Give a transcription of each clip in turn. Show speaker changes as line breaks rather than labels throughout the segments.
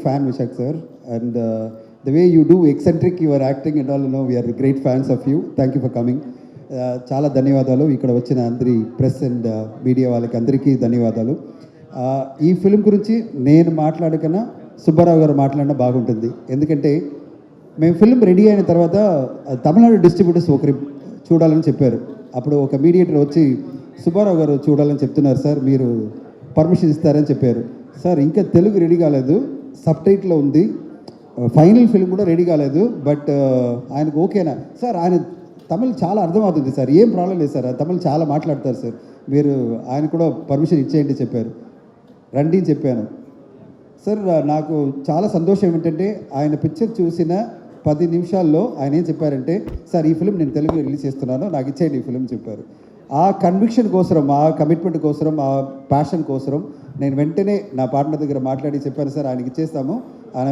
Fan Vishak sir, and the way you do eccentric your acting and all, you know, we are great fans of you. Thank you for coming. చాలా ధన్యవాదాలు ఇక్కడ వచ్చిన అందరి press and media వాళ్ళకి అందరికీ ధన్యవాదాలు. ఈ film గురించి నేను మాట్లాడకన్నా సుబ్బారావు గారు మాట్లాడినా బాగుంటుంది. ఎందుకంటే మేము ఫిలిం రెడీ అయిన తర్వాత తమిళనాడు డిస్ట్రిబ్యూటర్స్ ఒకరి చూడాలని చెప్పారు. అప్పుడు ఒక మీడియేటర్ వచ్చి సుబ్బారావు గారు చూడాలని చెప్తున్నారు సార్, మీరు పర్మిషన్ ఇస్తారని చెప్పారు. సార్ ఇంకా తెలుగు రెడీ కాలేదు, సబ్ టైటిల్లో ఉంది, ఫైనల్ ఫిల్మ్ కూడా రెడీ కాలేదు, బట్ ఆయనకు ఓకేనా సార్, ఆయన తమిళ్ చాలా అర్థమవుతుంది సార్, ఏం ప్రాబ్లం లేదు సార్, తమిళ్ చాలా మాట్లాడతారు సార్, మీరు ఆయన కూడా పర్మిషన్ ఇచ్చేయండి చెప్పారు. రండి అని చెప్పాను. సార్ నాకు చాలా సంతోషం ఏమిటంటే ఆయన పిక్చర్ చూసిన 10 నిమిషాల్లో ఆయన ఏం చెప్పారంటే, సార్ ఈ ఫిల్మ్ నేను తెలుగులో రిలీజ్ చేస్తున్నాను, నాకు ఇచ్చేయండి ఈ ఫిల్మ్ చెప్పారు. ఆ కన్విక్షన్ కోసరం, ఆ కమిట్మెంట్ కోసరం, ఆ ప్యాషన్ కోసరం నేను వెంటనే నా పార్ట్నర్ దగ్గర మాట్లాడి చెప్పాను, సార్ ఆయనకి ఇచ్చేస్తాము, ఆయన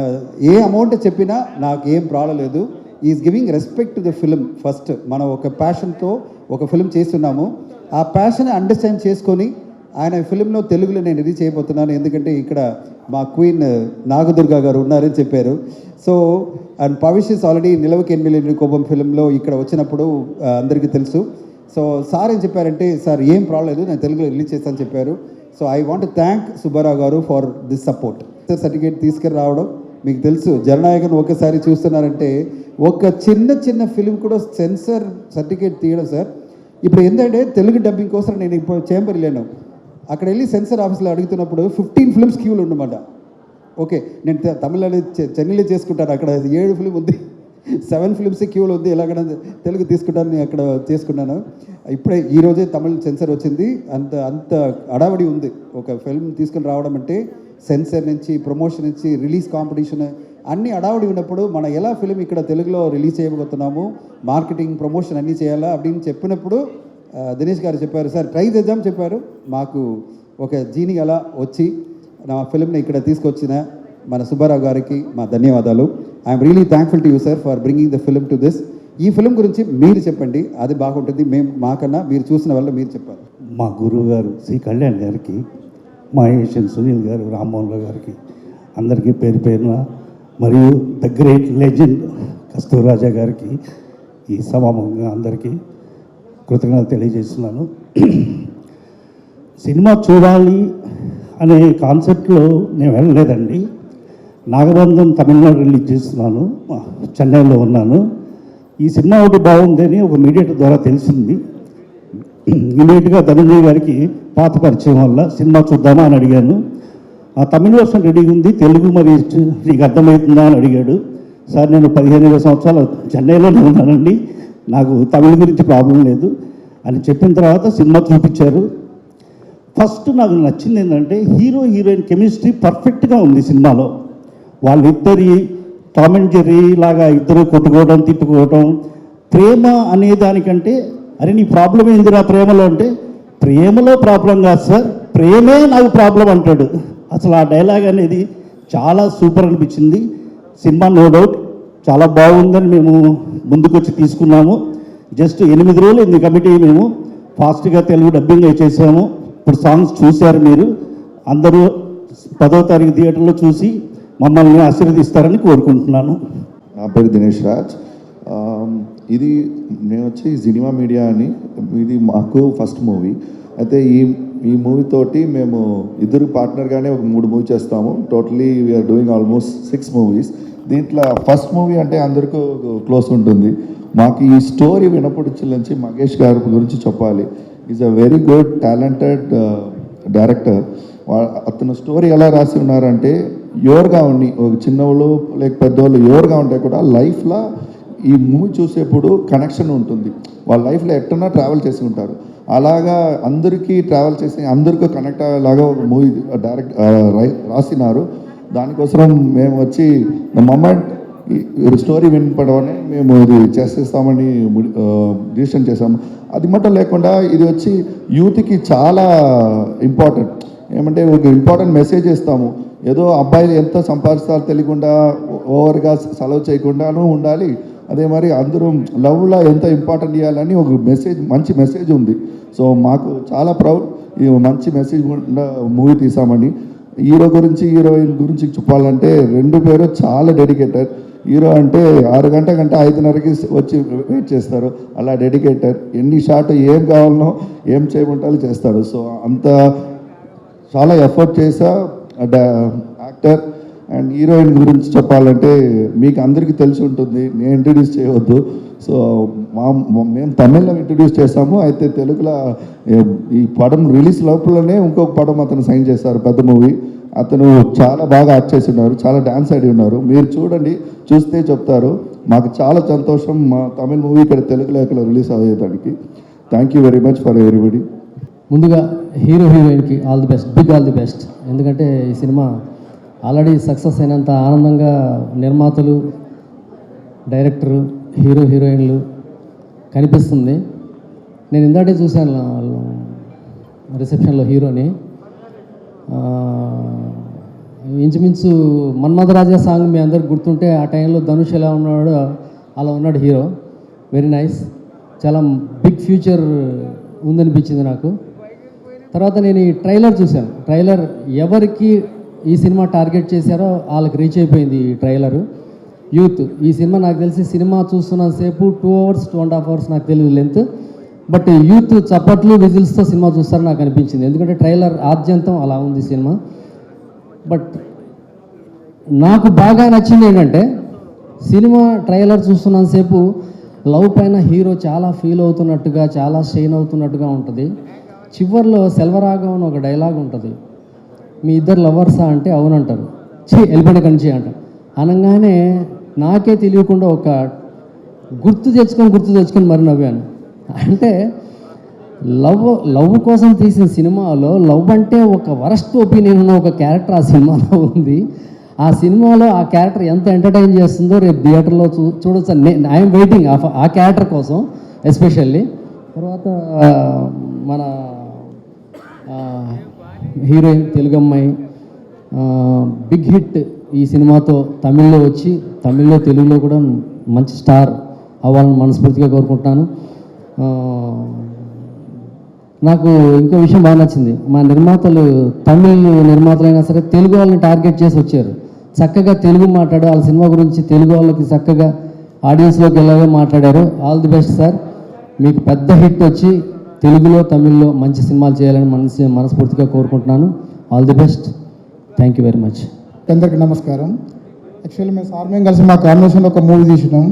ఏ అమౌంట్ చెప్పినా నాకు ఏం ప్రాబ్లం లేదు, is giving respect to the film. First మనం ఒక ప్యాషన్తో ఒక ఫిల్మ్ చేస్తున్నాము, ఆ ప్యాషన్ అండర్స్టాండ్ చేసుకొని ఆయన ఫిల్మ్లో తెలుగులో నేను రిలీజ్ చేయబోతున్నాను, ఎందుకంటే ఇక్కడ మా క్వీన్ నాగదుర్గా గారు ఉన్నారని చెప్పారు. So and Pavish is already నిలవకి 8 కోపం ఫిల్మ్లో ఇక్కడ వచ్చినప్పుడు అందరికీ తెలుసు. సో సార్ ఏం చెప్పారంటే, సార్ ఏం ప్రాబ్లం లేదు, నేను తెలుగులో రిలీజ్ చేస్తానని చెప్పారు. So I want to thank Subbarao గారు ఫర్ దిస్ సపోర్ట్. సర్టిఫికేట్ తీసుకుని రావడం మీకు తెలుసు, జననాయకన్ ఒకసారి చూస్తున్నారంటే ఒక చిన్న ఫిలిం కూడా సెన్సర్ సర్టిఫికేట్ తీయడం సార్. ఇప్పుడు ఏంటంటే తెలుగు డబ్బింగ్ కోసం నేను ఇప్పుడు చేంబర్ వెళ్ళాను, అక్కడ వెళ్ళి సెన్సర్ ఆఫీస్లో అడుగుతున్నప్పుడు 15 ఫిల్మ్స్ క్యూలు ఉండమాట. ఓకే నేను తమిళనాడు చెన్నైలో చేసుకుంటాను, అక్కడ 7 ఫిలిం ఉంది, 7 ఫిలిమ్స్ క్యూలు ఉంది, ఎలాగైనా తెలుగు తీసుకుంటాను, నేను అక్కడ చేసుకున్నాను. ఇప్పుడే ఈరోజే తమిళ సెన్సర్ వచ్చింది, అంత అడావడి ఉంది. ఒక ఫిల్మ్ తీసుకుని రావడం అంటే సెన్సర్ నుంచి, ప్రమోషన్ నుంచి, రిలీజ్ కాంపిటీషన్ అన్నీ అడావడి ఉన్నప్పుడు మనం ఎలా ఫిలిం ఇక్కడ తెలుగులో రిలీజ్ చేయబోతున్నాము, మార్కెటింగ్ ప్రమోషన్ అన్నీ చేయాలా அப்படின்னு చెప్పినప్పుడు దినేష్ గారు చెప్పారు, సార్ ట్రై చేద్దాం చెప్పారు. మాకు ఒక జీని అలా వచ్చి నా ఫిలింని ఇక్కడ తీసుకొచ్చిన మన సుబ్బారావు గారికి మా ధన్యవాదాలు. I'm really thankful to you sir for bringing the film to this. ఈ ఫిలిం గురించి మీరు చెప్పండి, అది బాగుంటుంది, మేము మాకన్నా మీరు చూసిన వల్ల మీరు చెప్పారు.
మా గురువు గారు శ్రీ కళ్యాణ్ గారికి, మహేష్ సునీల్ గారు, రామ్మోహన్ రావు గారికి అందరికీ పేరు పేరున, మరియు ద గ్రేట్ లెజెండ్ కస్తూరాజా గారికి ఈ సభాముఖంగా అందరికీ కృతజ్ఞతలు తెలియజేస్తున్నాను. సినిమా చూడాలి అనే కాన్సెప్ట్లో నేను వెళ్ళలేదండి. నాగబంధం తమిళనాడు రిలీజ్ చేస్తున్నాను, చెన్నైలో ఉన్నాను. ఈ సినిమా ఒకటి బాగుందని ఒక మీడియేటర్ ద్వారా తెలిసింది. ఇమీడియట్గా ధనంజయ్ గారికి పాత పరిచయం వల్ల సినిమా చూద్దామా అని అడిగాను. ఆ తమిళ వర్షన్ రెడీ ఉంది, తెలుగు మరి నీకు అర్థమవుతుందా అని అడిగాడు. సార్ నేను 15 సంవత్సరాలు చెన్నైలోనే ఉన్నానండి, నాకు తమిళ గురించి ప్రాబ్లం లేదు అని చెప్పిన తర్వాత సినిమా చూపించారు. ఫస్ట్ నాకు నచ్చింది ఏంటంటే హీరో హీరోయిన్ కెమిస్ట్రీ పర్ఫెక్ట్గా ఉంది సినిమాలో. వాళ్ళిద్దరి టామ్ అండ్ జెర్రీ లాగా ఇద్దరు కొట్టుకోవడం, తిట్టుకోవడం, ప్రేమ అనే దానికంటే అరే నీ ప్రాబ్లం ఏందిరా ప్రేమలో అంటే, ప్రేమలో ప్రాబ్లం కాదు సార్, ప్రేమే నాకు ప్రాబ్లం అంటాడు. అసలు ఆ డైలాగ్ అనేది చాలా సూపర్ అనిపించింది. సినిమా నో డౌట్ చాలా బాగుందని మేము ముందుకొచ్చి తీసుకున్నాము. జస్ట్ 8 రోజులు ఇంది కమిటీ, మేము ఫాస్ట్గా తెలుగు డబ్బింగ్ చేసాము. ఇప్పుడు సాంగ్స్ చూశారు మీరు అందరూ, 10వ తారీఖు థియేటర్లో చూసి మమ్మల్ని ఆశీర్వదిస్తారని కోరుకుంటున్నాను.
నా పేరు దినేష్ రాజ్. ఇది నేను వచ్చి సినిమా మీడియా అని, ఇది మాకు ఫస్ట్ మూవీ. అయితే ఈ మూవీ తోటి మేము ఇద్దరు పార్ట్నర్గానే ఒక 3 మూవీ చేస్తాము. Totally we are doing almost 6 movies. దీంట్లో ఫస్ట్ మూవీ అంటే అందరికీ క్లోజ్ ఉంటుంది. మాకు ఈ స్టోరీ వినపడి నుంచి మహేష్ గారి గురించి చెప్పాలి. Is a very good talented director. అతను స్టోరీ ఎలా రాసి ఉన్నారంటే ఎవరుగా ఉండి, ఒక చిన్నవాళ్ళు లేక పెద్దవాళ్ళు ఎవరుగా ఉంటే కూడా లైఫ్లో ఈ మూవీ చూసేప్పుడు కనెక్షన్ ఉంటుంది. వాళ్ళ లైఫ్లో ఎట్టన్నా ట్రావెల్ చేసి ఉంటారు, అలాగా అందరికీ ట్రావెల్ చేసి అందరికీ కనెక్ట్ అయ్యేలాగా ఒక మూవీ రాసినారు. దానికోసం మేము వచ్చి ద మొమెంట్ స్టోరీ వినపడమని మేము ఇది చేసేస్తామని డిసిషన్ చేసాము. అది మట్టం లేకుండా ఇది వచ్చి యూత్కి చాలా ఇంపార్టెంట్. ఏమంటే ఒక ఇంపార్టెంట్ మెసేజ్ ఇస్తాము. ఏదో అబ్బాయిలు ఎంత సంపాదిస్తారో తెలియకుండా ఓవర్గా సెలవు చేయకుండానూ ఉండాలి. అదే మరి అందరూ లవ్లో ఎంత ఇంపార్టెంట్ ఇవ్వాలని ఒక మెసేజ్, మంచి మెసేజ్ ఉంది. సో మాకు చాలా ప్రౌడ్ ఈ మంచి మెసేజ్ మూవీ తీసామని. హీరో గురించి హీరోయిన్ గురించి చెప్పాలంటే రెండు పేరు చాలా డెడికేటెడ్. హీరో అంటే 6 గంట కంటే 5:30కి వచ్చి వెయిట్ చేస్తారు, అలా డెడికేటెడ్. ఎన్ని షాట్ ఏం కావాలనో ఏం చేయమంటారో చేస్తారు. సో అంత చాలా ఎఫర్ట్ చేసా యాక్టర్. అండ్ హీరోయిన్ గురించి చెప్పాలంటే మీకు అందరికీ తెలిసి ఉంటుంది, నేను ఇంట్రడ్యూస్ చేయవద్దు. సో మేము తమిళ్లో ఇంట్రడ్యూస్ చేసాము, అయితే తెలుగులో ఈ పడం రిలీజ్ లోపలనే ఇంకొక పడం అతను సైన్ చేశారు, పెద్ద మూవీ. అతను చాలా బాగా యాక్ట్ చేసి ఉన్నారు, చాలా డ్యాన్స్ ఆడి ఉన్నారు. మీరు చూడండి, చూస్తే చెప్తారు. మాకు చాలా సంతోషం మా తమిళ మూవీ ఇక్కడ తెలుగులో ఇక్కడ రిలీజ్ అయ్యేదానికి. Thank you very much for everybody.
ముందుగా హీరోయిన్కి all the best, big all the best. ఎందుకంటే ఈ సినిమా ఆల్రెడీ సక్సెస్ అయినంత ఆనందంగా నిర్మాతలు, డైరెక్టరు, హీరోయిన్లు కనిపిస్తుంది. నేను ఇందాకే చూశాను రిసెప్షన్లో హీరోని. ఇంచుమించు మన్మధరాజా సాంగ్ మీ అందరికి గుర్తుంటే ఆ టైంలో ధనుష్ ఎలా ఉన్నాడో అలా ఉన్నాడు హీరో. వెరీ నైస్, చాలా బిగ్ ఫ్యూచర్ ఉందనిపించింది నాకు. తర్వాత నేను ఈ ట్రైలర్ చూశాను. ట్రైలర్ ఎవరికి ఈ సినిమా టార్గెట్ చేశారో వాళ్ళకి రీచ్ అయిపోయింది ఈ ట్రైలరు. యూత్. ఈ సినిమా నాకు తెలిసి సినిమా చూస్తున్నంతసేపు 2 hours 2.5 hours నాకు తెలియదు లెంత్, బట్ యూత్ చప్పట్లు విజిల్స్తో సినిమా చూస్తారని నాకు అనిపించింది. ఎందుకంటే ట్రైలర్ ఆద్యంతం అలా ఉంది సినిమా. బట్ నాకు బాగా నచ్చింది ఏంటంటే సినిమా ట్రైలర్ చూస్తున్నంతసేపు లవ్ పైన హీరో చాలా ఫీల్ అవుతున్నట్టుగా, చాలా స్ట్రెయిన్ అవుతున్నట్టుగా ఉంటుంది. చివర్లో సెల్వరాగం అని ఒక డైలాగ్ ఉంటుంది, మీ ఇద్దరు లవర్సా అంటే అవునంటారు, వెళ్ళిపోయిన కంచి అంటారు. అనగానే నాకే తెలియకుండా ఒక గుర్తు తెచ్చుకొని మరి నవ్వాను. అంటే లవ్ కోసం తీసిన సినిమాలో లవ్ అంటే ఒక వరస్ట్ ఒపీనియన్ ఉన్న ఒక క్యారెక్టర్ ఆ సినిమాలో ఉంది. ఆ సినిమాలో ఆ క్యారెక్టర్ ఎంత ఎంటర్టైన్ చేస్తుందో రేపు థియేటర్లో చూడొచ్చు. ఐఎమ్ వెయిటింగ్ ఆ క్యారెక్టర్ కోసం ఎస్పెషల్లీ. తర్వాత మన హీరోయిన్ తెలుగు అమ్మాయి బిగ్ హిట్ ఈ సినిమాతో తమిళ్లో వచ్చి తమిళ్లో తెలుగులో కూడా మంచి స్టార్ అవ్వాలని మనస్ఫూర్తిగా కోరుకుంటున్నాను. నాకు ఇంకో విషయం బాగా నచ్చింది, మా నిర్మాతలు తమిళ్ నిర్మాతలైనా సరే తెలుగు వాళ్ళని టార్గెట్ చేసి వచ్చారు. చక్కగా తెలుగు మాట్లాడు, వాళ్ళ సినిమా గురించి తెలుగు వాళ్ళకి చక్కగా ఆడియన్స్లోకి ఎలాగో మాట్లాడారు. ఆల్ ది బెస్ట్ సార్, మీకు పెద్ద హిట్ వచ్చి తెలుగులో తమిళ్లో మంచి సినిమాలు చేయాలని మనస్ఫూర్తిగా కోరుకుంటున్నాను. All the best, thank you very much.
అందరికీ నమస్కారం. యాక్చువల్లీ మేము సార్ మేము కలిసి మా కాంబినేషన్లో ఒక మూవీ తీసినాం,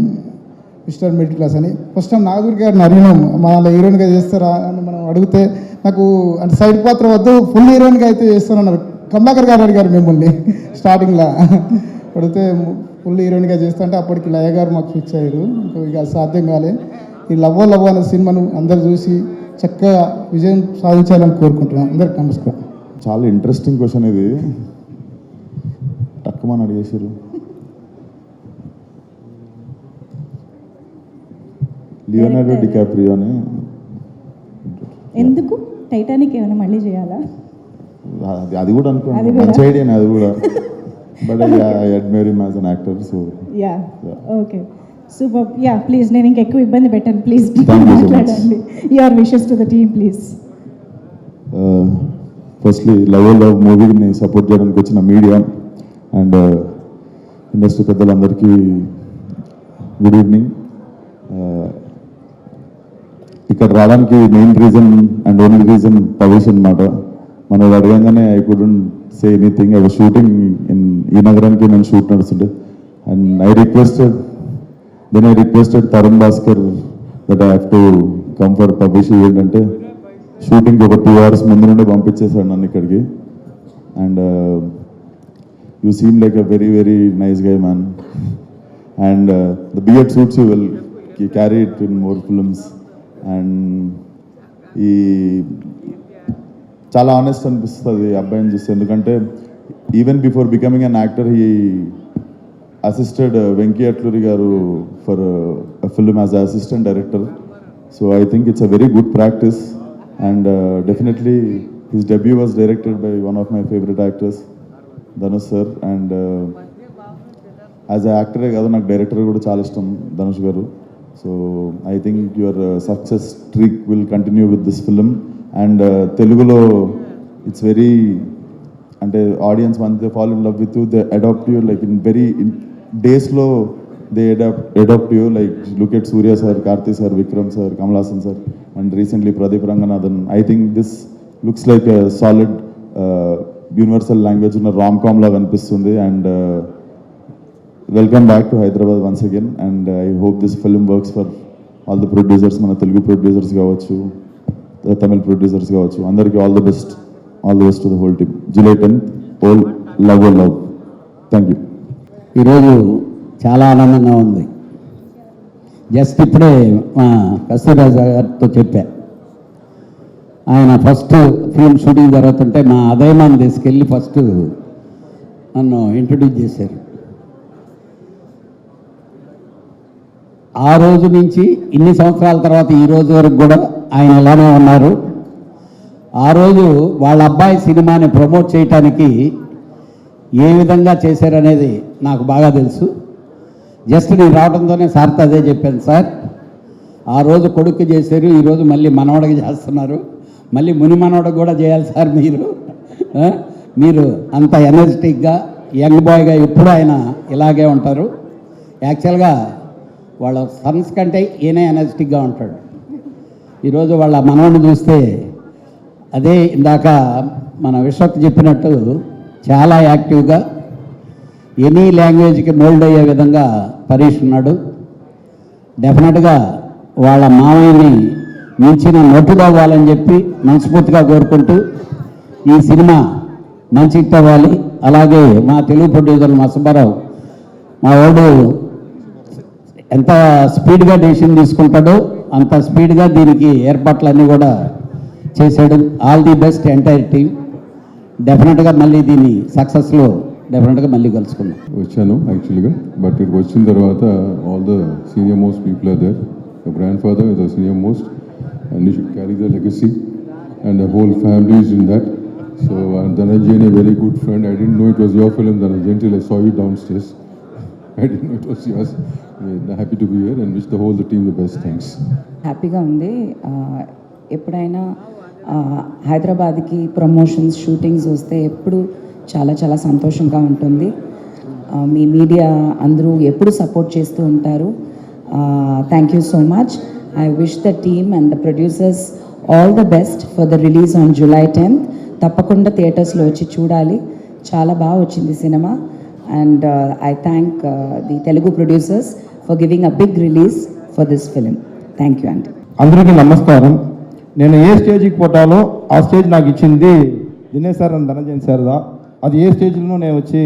మిస్టర్ మిడిల్ క్లాస్ అని. ఫస్ట్ టైం నాగదుర్గ గారిని అడిగినాం, మా హీరోయిన్గా చేస్తారా అని మనం అడిగితే, నాకు అంటే సైడ్ పాత్ర వద్దు ఫుల్ హీరోయిన్గా అయితే చేస్తానన్నారు. కమలాకర్ గారు అడిగారు మిమ్మల్ని స్టార్టింగ్లో, అడిగితే ఫుల్ హీరోయిన్గా చేస్తా అంటే అప్పటికి లయ గారు మాకు ఫిక్స్ అయ్యారు. ఇక సాధ్యం కాలే. ఈ లవ్వో అనే సినిమాను అందరు చూసి చక్కగా విజయం సాధించాలని కోరుకుంటున్నాం. అందరికి నమస్కారం.
చాలా ఇంట్రెస్టింగ్ క్వశ్చన్ ఇది, తక్కువని అడిగేసారు. లియోనార్డో డికాప్రియో అని.
ఎందుకు టైటానిక్ ఏమైనా మళ్ళీ చేయాలా?
అది కూడా అనుకోండి, మంచి ఐడియానే అది కూడా. But I admire him as an actor. So
yeah, okay, super. Yeah, please, నేను ఇంకెక్కువ ఇబ్బంది పెట్టాను, please
Thank you so much.
మాట్లాడండి. Your wishes to the team please.
Firstly love మూవీని సపోర్ట్ చేయడానికి వచ్చిన మీడియా అండ్ ఇండస్ట్రీ పెద్దలందరికీ గుడ్ ఈవినింగ్. ఇక్కడ రావడానికి main reason and only reason Pavish అనమాట. మనం అడగంగానే I couldn't say anything. I was shooting in ఈ నగరానికి నేను షూట్ నడుస్తుండే. And I requested Tarun Bhaskar that I have to come for publish event అంటే షూటింగ్ ఒక 2 hours ముందు నుండి పంపించేశాడు నన్ను ఇక్కడికి. And you seem like a very very nice guy man. And the beard suits you will carry it in more films. And ఈ చాలా honest అనిపిస్తుంది అబ్బాయిని చూస్తే, ఎందుకంటే even before becoming an actor he assisted Venky Atluri గారు for a film as a assistant director. So I think it's a very good practice. And definitely his debut was directed by one of my favourite actors, Dhanush sir. And as a యాక్టరే కాదు, నాకు director కూడా చాలా ఇష్టం ధనుష్ గారు. So I think your success trick will continue with this film. And తెలుగులో it's very
అంటే audience once they fall in love with you they adapt you like in very డేస్లో they adapt you like look at Surya sir, Karthi sir, Vikram sir, Kamal Haasan sir and recently Pradeep Ranganathan. I think this looks like a solid universal language ఉన్న rom com లాగా అనిపిస్తుంది. And welcome back to Hyderabad once again. And I hope this film works for all the producers, మన Telugu producers కావచ్చు, Tamil producers కావచ్చు, అందరికీ all the best to the whole team. July 10th all love. Thank you.
ఈరోజు చాలా ఆనందంగా ఉంది. Just ఇప్పుడే మా కస్తూరిరాజా గారితో చెప్పా, ఆయన ఫస్ట్ ఫిల్మ్ షూటింగ్ జరుగుతుంటే మా అదయమాన్ తీసుకెళ్ళి ఫస్ట్ నన్ను ఇంట్రడ్యూస్ చేశారు. ఆ రోజు నుంచి ఇన్ని సంవత్సరాల తర్వాత ఈ రోజు వరకు కూడా ఆయన అలానే ఉన్నారు. ఆ రోజు వాళ్ళ అబ్బాయి సినిమాని ప్రమోట్ చేయటానికి ఏ విధంగా చేశారనేది నాకు బాగా తెలుసు. జస్ట్ నేను రావడంతోనే సార్తో అదే చెప్పాను, సార్ ఆ రోజు కొడుకు చేశారు, ఈరోజు మళ్ళీ మనవడికి చేస్తున్నారు, మళ్ళీ ముని మనవడికి కూడా చేయాలి సార్ మీరు అంత ఎనర్జెటిక్గా యంగ్ బాయ్గా ఎప్పుడు ఆయన ఇలాగే ఉంటారు. యాక్చువల్గా వాళ్ళ సన్స్ కంటే ఈయన ఎనర్జెటిక్గా ఉంటాడు. ఈరోజు వాళ్ళ మనవడిని చూస్తే అదే ఇందాక మన విశ్వక్ చెప్పినట్టు చాలా యాక్టివ్గా ఎనీ లాంగ్వేజ్కి మోల్డ్ అయ్యే విధంగా పరీష్ ఉన్నాడు. డెఫినెట్గా వాళ్ళ మామయ్యని మించిన నటుడు అవ్వాలని చెప్పి మనస్ఫూర్తిగా కోరుకుంటూ ఈ సినిమా మంచి హిట్ అవ్వాలి. అలాగే మా తెలుగు ప్రొడ్యూసర్ మా సుబ్బారావు మా వాడు ఎంత స్పీడ్గా డెసిషన్ తీసుకుంటాడో అంత స్పీడ్గా దీనికి ఏర్పాట్లన్నీ కూడా చేశాడు. All the best entire team. డెఫినెట్గా మళ్ళీ దీన్ని సక్సెస్లో డెఫినెట్గా మళ్ళీ కలుసుకుందాం.
వచ్చాను యాక్చువల్గా, బట్ ఇక్కడికి వచ్చిన తర్వాత all the senior most people are there. The grand father the senior most and you should carry the legacy and the whole family is in that. So Dhananjay, a very good friend. I didn't know it was your film, Dhananjay, until I saw you downstairs. I didn't know it was yours. Happy to be here and wish the whole team the best. Thanks.
హ్యాపీగా ఉంది. ఎప్పుడైనా హైదరాబాద్కి promotions shootings వస్తే ఎప్పుడు చాలా చాలా సంతోషంగా ఉంటుంది. మీ మీడియా అందరూ ఎప్పుడు సపోర్ట్ చేస్తూ ఉంటారు. Thank you so much. I wish the team and the producers all the best for the release on July 10th. తప్పకుండా థియేటర్స్లో వచ్చి చూడాలి. చాలా బాగా వచ్చింది సినిమా. And I thank the Telugu producers for giving a big release for this film. Thank you అండి.
అందరికీ నమస్కారం. నేను ఏ స్టేజ్కి పోటాలో ఆ స్టేజ్ నాకు ఇచ్చింది దినేష్ సార్ అండ్ ధనంజయ్ సార్దా. అది ఏ స్టేజ్లో నేను వచ్చి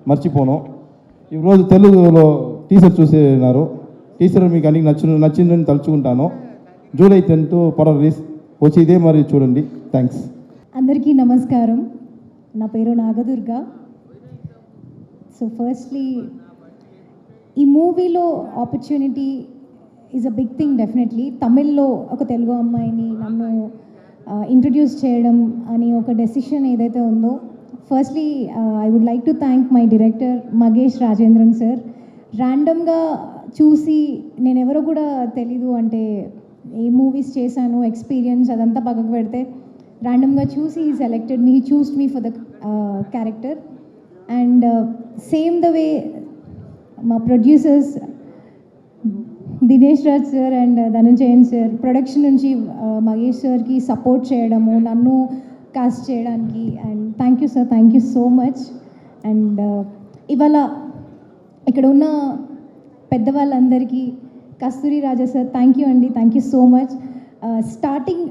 మర్చిపోను. ఈరోజు తెలుగులో టీచర్ చూసేనారు. టీచర్ మీకు అన్ని నచ్చిందని తలుచుకుంటాను. July 10th పర రిలీజ్ వచ్చి ఇదే మరి చూడండి. థ్యాంక్స్.
అందరికీ నమస్కారం. నా పేరు నాగదుర్గ. సో ఫస్ట్లీ ఈ మూవీలో opportunity is a big thing definitely. తమిళ్లో ఒక తెలుగు అమ్మాయిని నన్ను ఇంట్రడ్యూస్ చేయడం అని ఒక డెసిషన్ ఏదైతే ఉందో, firstly I would like to thank my director Magesh Rajendran sir. ర్యాండమ్గా చూసి నేను ఎవరో కూడా తెలీదు, అంటే ఏ మూవీస్ చేశాను ఎక్స్పీరియన్స్ అదంతా పక్కకు పెడితే ర్యాండమ్గా చూసి he selected me, he చూస్డ్ me for the character. And same the way మా producers Dinesh Raj sir and Dhananjayan sir production నుంచి మగేష్ సార్కి సపోర్ట్ చేయడము, నన్ను కాస్ట్ చేయడానికి. And thank you sir, thank you so much. And ఇవాళ ఇక్కడ ఉన్న పెద్దవాళ్ళందరికీ కస్తూరి రాజా సార్ థ్యాంక్ యూ అండి, thank you so much. Starting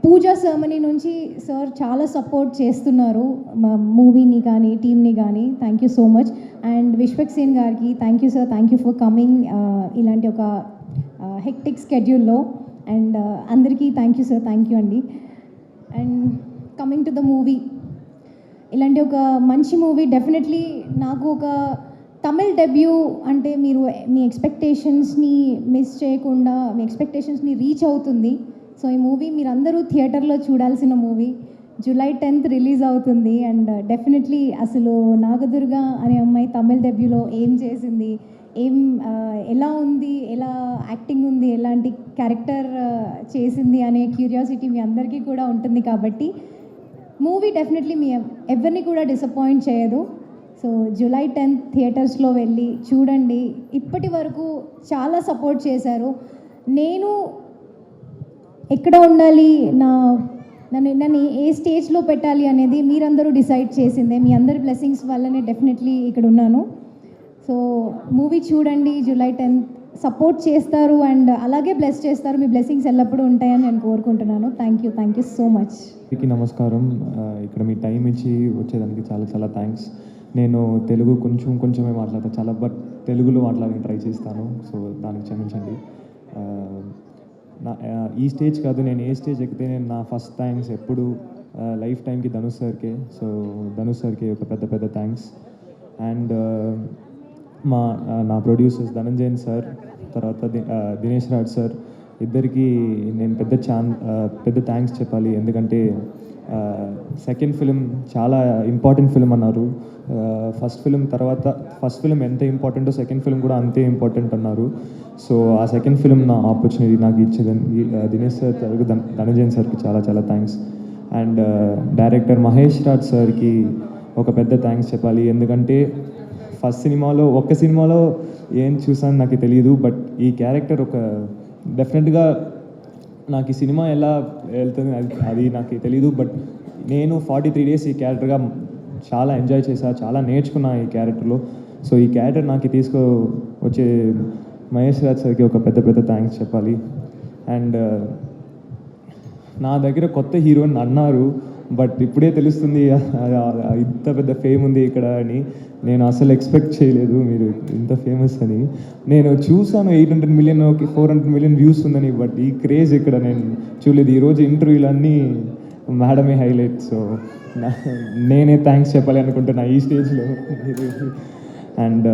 Pooja ceremony నుంచి సార్ చాలా సపోర్ట్ చేస్తున్నారు మా మూవీని కానీ టీమ్ని కానీ. Thank you so much. And Vishwak Sen గారికి thank you sir, thank you for coming ఇలాంటి ఒక హెక్టిక్ స్కెడ్యూల్లో. అండ్ అందరికీ thank you sir, thank you అండి. And coming to the movie, ఇలాంటి ఒక మంచి మూవీ డెఫినెట్లీ నాకు ఒక తమిళ్ డెబ్యూ అంటే మీరు మీ ఎక్స్పెక్టేషన్స్ని మిస్ చేయకుండా మీ ఎక్స్పెక్టేషన్స్ని రీచ్ అవుతుంది. సో ఈ మూవీ మీరందరూ థియేటర్లో చూడాల్సిన మూవీ. July 10th రిలీజ్ అవుతుంది. అండ్ డెఫినెట్లీ అసలు నాగదుర్గ అనే అమ్మాయి తమిళ్ డెబ్యూలో ఏం చేసింది, ఎలా ఉంది, ఎలా యాక్టింగ్ ఉంది, ఎలాంటి క్యారెక్టర్ చేసింది అనే క్యూరియాసిటీ మీ అందరికీ కూడా ఉంటుంది. కాబట్టి మూవీ డెఫినెట్లీ మీ ఎవరిని కూడా డిసప్పాయింట్ చేయదు. సో జూలై 10th థియేటర్స్లో వెళ్ళి చూడండి. ఇప్పటి వరకు చాలా సపోర్ట్ చేశారు. నేను ఎక్కడ ఉండాలి, నన్ను ఏ స్టేజ్లో పెట్టాలి అనేది మీరందరూ డిసైడ్ చేసిందే. మీ అందరి బ్లెస్సింగ్స్ వల్లనే డెఫినెట్లీ ఇక్కడ ఉన్నాను. సో మూవీ చూడండి, జూలై 10th సపోర్ట్ చేస్తారు అండ్ అలాగే బ్లెస్ చేస్తారు. మీ బ్లెస్సింగ్స్ ఎల్లప్పుడూ ఉంటాయని నేను కోరుకుంటున్నాను. Thank you so much.
నమస్కారం. ఇక్కడ మీ టైం ఇచ్చి వచ్చేదానికి చాలా చాలా థ్యాంక్స్. నేను తెలుగు కొంచెమే మాట్లాడతాను బట్ తెలుగులో మాట్లాడడానికి ట్రై చేస్తాను. సో దానికి క్షమించండి. ఈ స్టేజ్ కాదు, నేను ఏ స్టేజ్ ఎక్కితే నేను నా ఫస్ట్ థ్యాంక్స్ ఎప్పుడు లైఫ్ టైంకి ధనుష్ సార్కే. సో ధనుష్ సార్కి ఒక పెద్ద థ్యాంక్స్. అండ్ నా ప్రొడ్యూసర్స్ ధనంజయన్ సార్, తర్వాత దినేష్ రాజ్ సార్, ఇద్దరికి నేను పెద్ద థ్యాంక్స్ చెప్పాలి. ఎందుకంటే సెకండ్ ఫిలిం చాలా ఇంపార్టెంట్ ఫిలిం అన్నారు. ఫస్ట్ ఫిలిం ఎంత ఇంపార్టెంటో సెకండ్ ఫిలిం కూడా అంతే ఇంపార్టెంట్ అన్నారు. సో ఆ సెకండ్ ఫిలిం నా ఆపర్చునిటీ నాకు ఇచ్చేదని దినేష్ సార్, ధనంజయన్ సార్కి చాలా thanks. And director Mahesh Raj సార్కి ఒక పెద్ద థ్యాంక్స్ చెప్పాలి. ఎందుకంటే ఫస్ట్ సినిమాలో ఏం చూసాను నాకు తెలియదు, బట్ ఈ క్యారెక్టర్ డెఫినెట్గా నాకు ఈ సినిమా ఎలా వెళ్తుంది అది నాకు తెలియదు. బట్ నేను 43 days ఈ క్యారెక్టర్గా చాలా ఎంజాయ్ చేశాను, చాలా నేర్చుకున్నా ఈ క్యారెక్టర్లో. సో ఈ క్యారెక్టర్ నాకు వచ్చే మహేష్ రాజ్ సార్కి ఒక పెద్ద థ్యాంక్స్ చెప్పాలి. అండ్ నా దగ్గర కొత్త హీరోయిన్ అన్నారు, బట్ ఇప్పుడే తెలుస్తుంది ఇంత పెద్ద ఫేమ్ ఉంది ఇక్కడ అని. నేను అసలు ఎక్స్పెక్ట్ చేయలేదు మీరు ఇంత ఫేమస్ అని. నేను చూసాను 800 million 400 million వ్యూస్ ఉందని, బట్ ఈ క్రేజ్ ఇక్కడ నేను చూడలేదు. ఈరోజు ఇంటర్వ్యూలన్నీ మేడమే హైలైట్. సో నేనే థ్యాంక్స్ చెప్పాలి అనుకుంటున్నా ఈ స్టేజ్లో. అండ్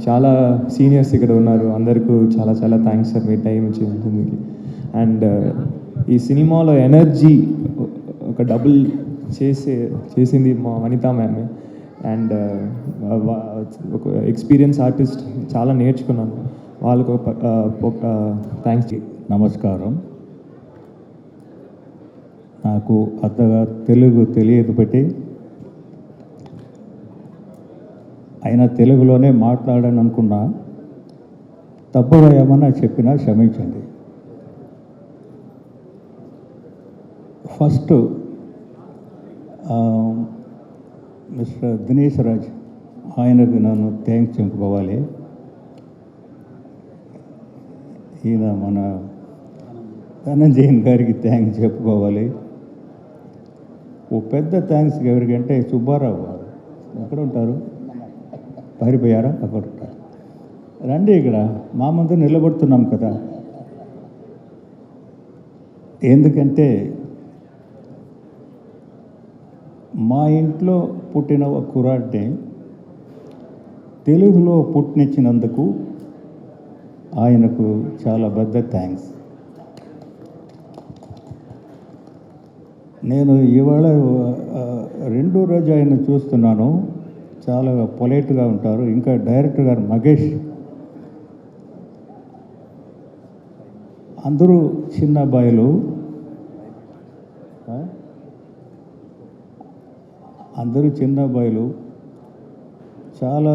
చాలా సీనియర్స్ ఇక్కడ ఉన్నారు, అందరికీ చాలా థ్యాంక్స్ సార్ మీ టైం ఇచ్చేందుకు. అండ్ ఈ సినిమాలో ఎనర్జీ ఒక డబుల్ చేసింది మా వనితా మ్యామే. అండ్ ఒక ఎక్స్పీరియన్స్ ఆర్టిస్ట్, చాలా నేర్చుకున్నాను. వాళ్ళకు ఒక థ్యాంక్స్.
నమస్కారం. నాకు అంతగా తెలుగు తెలియదు బట్టి అయినా తెలుగులోనే మాట్లాడాను అనుకున్నా. తప్పుగా ఏమన్నా చెప్పినా క్షమించండి. ఫస్ట్ మిస్టర్ దినేష్ రాజ్, ఆయనకు నన్ను థ్యాంక్స్ చెప్పుకోవాలి. ఈయన మన ధనంజయన్ గారికి థ్యాంక్స్ చెప్పుకోవాలి. ఓ పెద్ద థ్యాంక్స్ ఎవరికంటే సుబ్బారావు గారు. ఎక్కడ ఉంటారు? పారిపోయారా? అక్కడ ఉంటారు. రండి, ఇక్కడ మా ముందు నిలబడుతున్నాం కదా. ఎందుకంటే మా ఇంట్లో పుట్టిన ఒక కుర్రాడిని తెలుగులో పుట్టినిచ్చినందుకు ఆయనకు చాలా పెద్ద థ్యాంక్స్. నేను ఇవాళ రెండో రోజు ఆయన చూస్తున్నాను, చాలా పొలైట్గా ఉంటారు. ఇంకా డైరెక్టర్ గారు మహేష్, అందరూ చిన్న అబ్బాయిలు, చాలా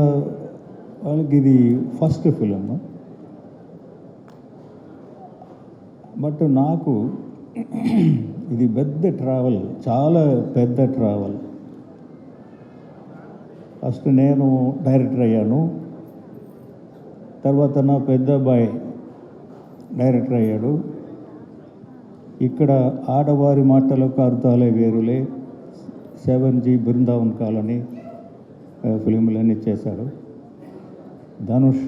వాళ్ళకి ఇది ఫస్ట్ ఫిలిం. బట్ నాకు ఇది పెద్ద ట్రావెల్, చాలా పెద్ద ట్రావెల్. ఫస్ట్ నేను డైరెక్టర్ అయ్యాను, తర్వాత నా పెద్ద అబ్బాయి డైరెక్టర్ అయ్యాడు. ఇక్కడ ఆడవారి మాటలకు అర్థాలే వేరులే, 7G బృందావన్ కాలనీ ఫిలింలన్నీ చేశాడు. ధనుష్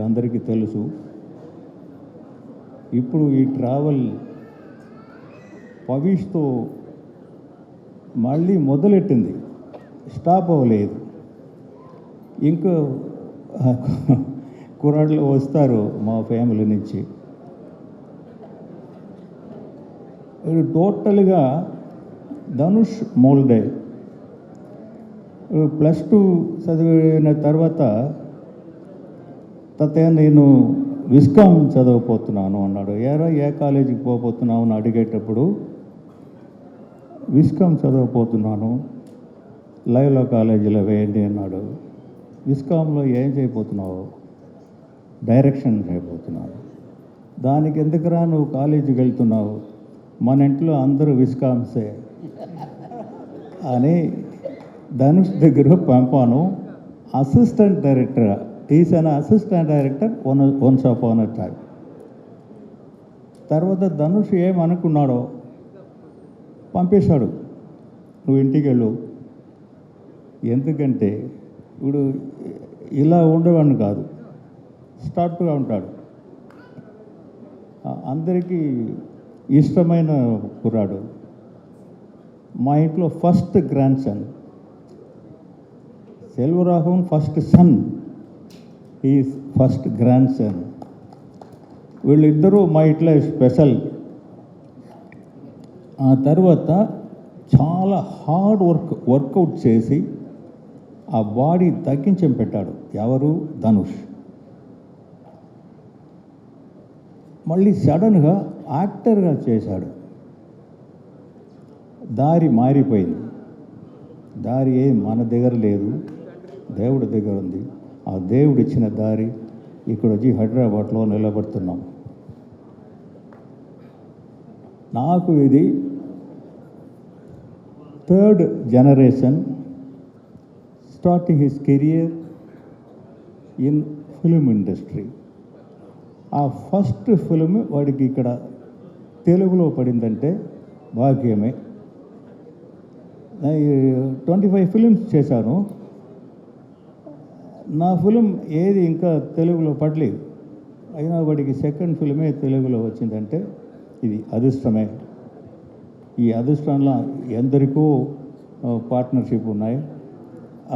అందరికీ తెలుసు. ఇప్పుడు ఈ ట్రావెల్ పవిష్తో మళ్ళీ మొదలెట్టింది, స్టాప్ అవ్వలేదు. ఇంకా కుర్రాళ్ళు వస్తారు మా ఫ్యామిలీ నుంచి. టోటల్గా ధనుష్ మోల్డే. +2 చదివిన తర్వాత తాతయ్య నేను విస్కామ్ చదవపోతున్నాను అన్నాడు. ఏ కాలేజీకి పోతున్నావు అని అడిగేటప్పుడు విస్కామ్ చదవపోతున్నాను, లైవ్లో కాలేజీలో వేయండి అన్నాడు. విస్కామ్లో ఏం చేయబోతున్నావు? డైరెక్షన్ చేయబోతున్నాను. దానికి ఎందుకురా నువ్వు కాలేజీకి వెళ్తున్నావు? మన ఇంట్లో అందరూ విస్కామ్సే అని ధనుష్ దగ్గర పంపాను. Assistant director, is an assistant director once upon a time. తర్వాత ధనుష్ ఏమనుకున్నాడో పంపేశాడు, నువ్వు ఇంటికి వెళ్ళు. ఎందుకంటే ఇప్పుడు ఇలా ఉండేవాడిని కాదు, స్టార్ట్గా ఉంటాడు. అందరికీ ఇష్టమైన కుర్రాడు. మా ఇంట్లో first grand son Selvaraghavan, first son, ఈ ఫస్ట్ గ్రాండ్ సన్. వీళ్ళిద్దరూ మా ఇంట్లో స్పెషల్. ఆ తర్వాత చాలా హార్డ్ వర్కౌట్ చేసి ఆ బాడీ తగ్గించం పెట్టాడు. ఎవరు? ధనుష్. మళ్ళీ సడన్గా యాక్టర్గా చేశాడు. దారి మారిపోయింది. దారి ఏం మన దగ్గర లేదు, దేవుడి దగ్గర ఉంది. ఆ దేవుడు ఇచ్చిన దారి ఇక్కడ వచ్చి హైదరాబాద్లో నిలబడుతున్నాం. నాకు ఇది third generation starting his career in film industry. ఆ ఫస్ట్ ఫిలిం వాడికి ఇక్కడ తెలుగులో పడిందంటే భాగ్యమే. 25 ఫిలిమ్స్ చేశాను. నా ఫిలిం ఏది ఇంకా తెలుగులో పడలేదు. అయినా వాడికి సెకండ్ ఫిలిమే తెలుగులో వచ్చిందంటే ఇది అదృష్టమే. ఈ అదృష్టంలో ఎందరికో పార్ట్నర్షిప్ ఉన్నాయి.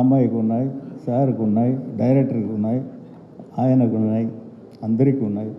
అమ్మాయికి ఉన్నాయి, సార్కి ఉన్నాయి, డైరెక్టర్కి ఉన్నాయి, ఆయనకు ఉన్నాయి, అందరికీ ఉన్నాయి.